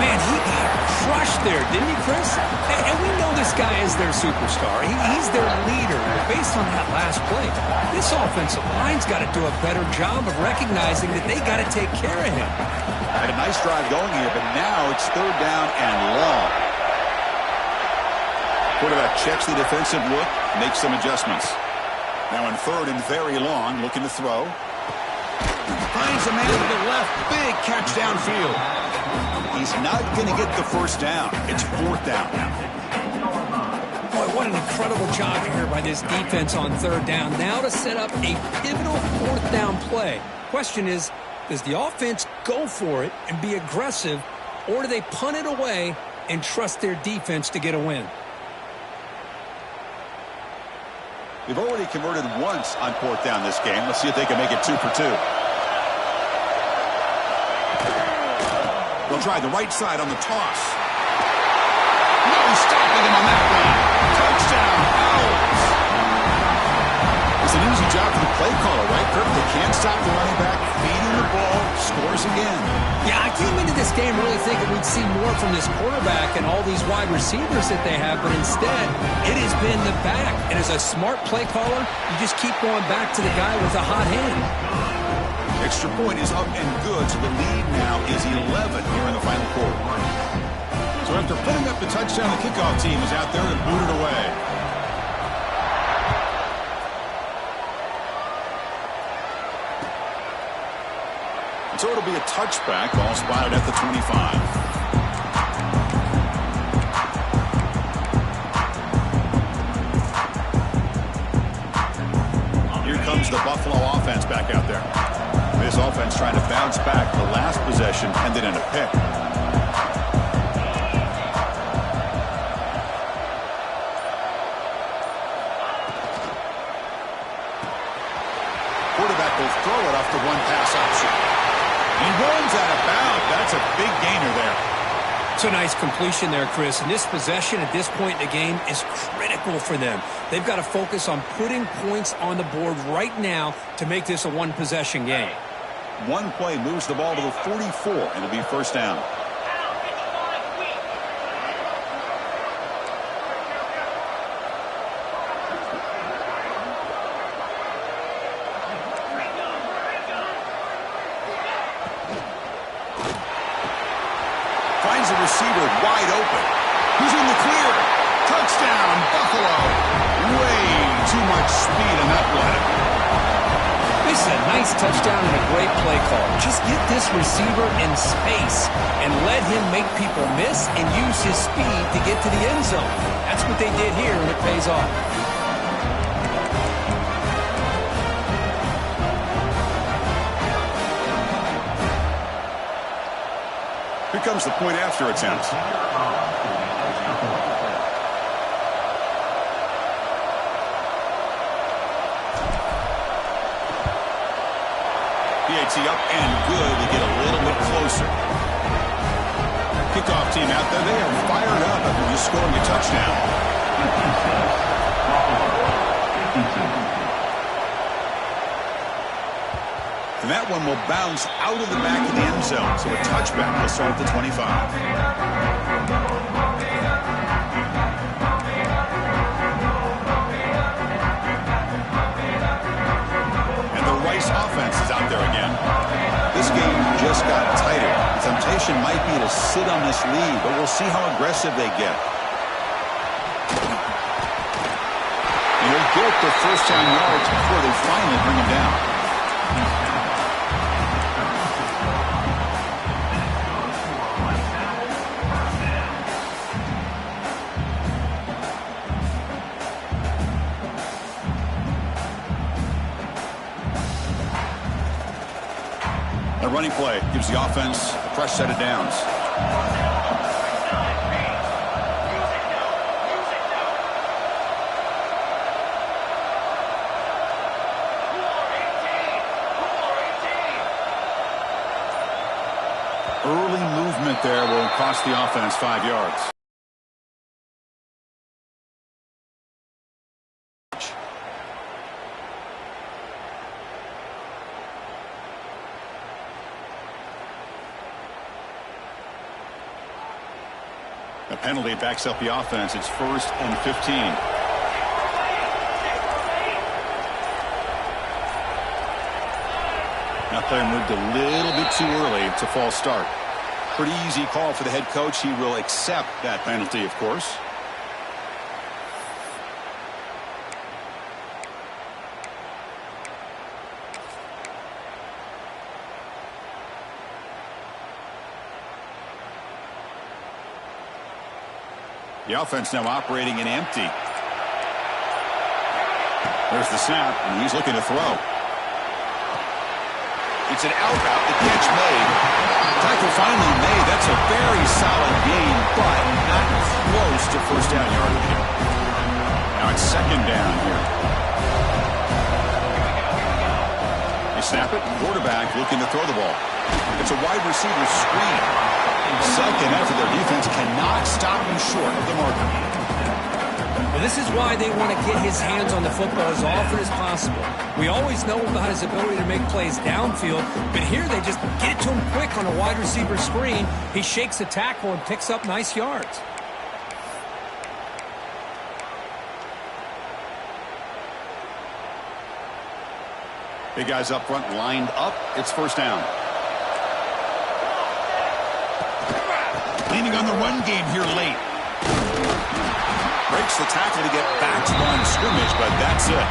Man, he got crushed there, didn't he, Chris? And we know this guy is their superstar. He's their leader. Based on that last play, this offensive line's got to do a better job of recognizing that they got to take care of him. Had a nice drive going here, but now it's third down and long. Quarterback checks the defensive look, makes some adjustments. Now in third and very long, looking to throw. Finds a man to the left. Big catch downfield. He's not going to get the first down. It's fourth down now. Boy, what an incredible job here by this defense on third down. Now to set up a pivotal fourth down play. Question is, does the offense go for it and be aggressive, or do they punt it away and trust their defense to get a win? They've already converted once on fourth down this game. Let's see if they can make it 2 for 2. They'll try the right side on the toss. No stopping him on that one. Touchdown, Owls. It's an easy job for the play caller, right, Kirk? They can't stop the running back, feeding the ball, scores again. Yeah, I came into this game really thinking we'd see more from this quarterback and all these wide receivers that they have, but instead, it has been the back. And as a smart play caller, you just keep going back to the guy with a hot hand. Extra point is up and good, so the lead now is 11 here in the final quarter. So after putting up the touchdown, the kickoff team is out there and booted away. So it'll be a touchback, ball spotted at the 25. Here comes the Buffalo offense back out there. This offense trying to bounce back. The last possession ended in a pick. Quarterback will throw it off the one pass option. He runs out of bounds. That's a big gainer there. It's a nice completion there, Chris. And this possession at this point in the game is critical for them. They've got to focus on putting points on the board right now to make this a one-possession game. One play moves the ball to the 44, and it'll be first down. Finds a receiver wide open. Who's in the clear? Touchdown, Buffalo. Way too much speed on that play. This is a nice touchdown and a great play call. Just get this receiver in space and let him make people miss and use his speed to get to the end zone. That's what they did here, and it pays off. Here comes the point after attempt. PAT up and good to get a little bit closer. Kickoff team out there. They are fired up after just scoring a touchdown. And that one will bounce out of the back of the end zone. So a touchback will start at the 25. Offense is out there again. This game just got tighter. The temptation might be to sit on this lead, but we'll see how aggressive they get. And they'll get the first down yards before they finally bring him down. running play gives the offense a fresh set of downs. Early movement there will cost the offense 5 yards. A penalty backs up the offense. It's 1st and 15. That player moved a little bit too early. It's a false start. Pretty easy call for the head coach. He will accept that penalty, of course. The offense now operating in empty. There's the snap, and he's looking to throw. It's an out route. The catch made. Tackle finally made. That's a very solid gain, but not close to first down yardage. Now it's 2nd down here. They snap it. Quarterback looking to throw the ball. It's a wide receiver screen. 2nd effort. Their defense cannot stop him short of the marker. Well, this is why they want to get his hands on the football as often as possible. We always know about his ability to make plays downfield, but here they just get it to him quick on a wide receiver screen. He shakes the tackle and picks up nice yards. Big guys up front lined up. It's 1st down. Leaning on the run game here late. Breaks the tackle to get back to the line of scrimmage, but that's it.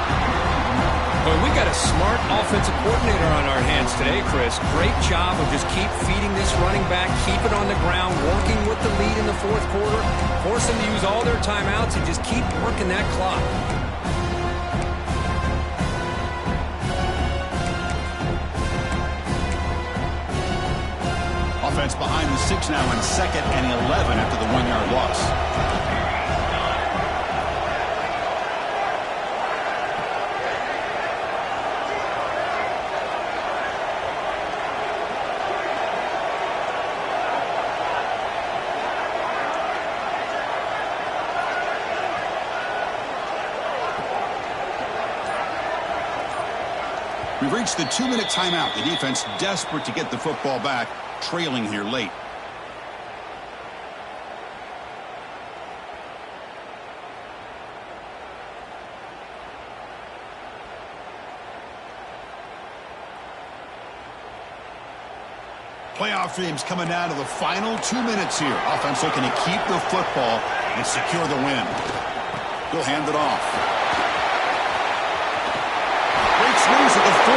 Well, we got a smart offensive coordinator on our hands today, Chris. Great job of just keep feeding this running back, keep it on the ground, working with the lead in the 4th quarter, force them to use all their timeouts, and just keep working that clock. Offense behind the 6 now in 2nd and 11 after the 1-yard loss. We've reached the 2-minute timeout. The defense desperate to get the football back, trailing here late. Playoff dreams coming down to the final 2 minutes here. Offense looking to keep the football and secure the win. He'll hand it off. Swings at the 40.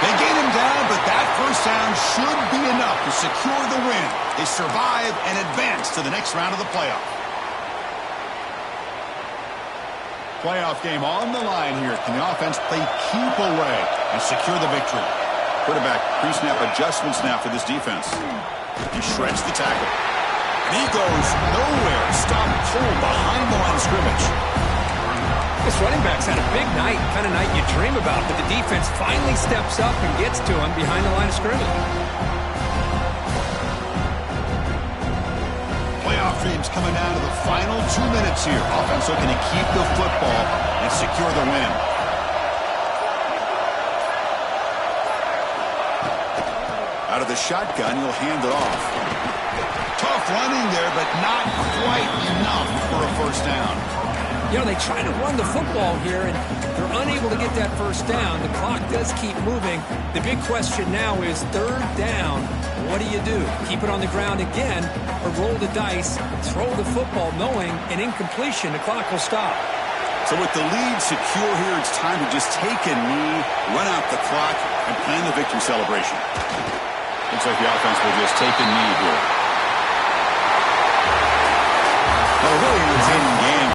They gain him down, but that first down should be enough to secure the win. They survive and advance to the next round of the playoff. Playoff game on the line here. Can the offense play keep away and secure the victory? Quarterback pre-snap adjustments now for this defense. He shreds the tackle. And he goes nowhere. Stop cold behind the line of scrimmage. This running back's had a big night, kind of night you dream about, but the defense finally steps up and gets to him behind the line of scrimmage. Playoff dreams coming down to the final 2 minutes here. Offense looking to keep the football and secure the win. Out of the shotgun, he'll hand it off. Tough running there, but not quite enough for a first down. You know, they try to run the football here, and they're unable to get that first down. The clock does keep moving. The big question now is 3rd down. What do you do? Keep it on the ground again, or roll the dice, throw the football, knowing an incompletion, the clock will stop. So with the lead secure here, it's time to just take a knee, run out the clock, and plan the victory celebration. Looks like the offense will just take a knee here. A really entertaining game.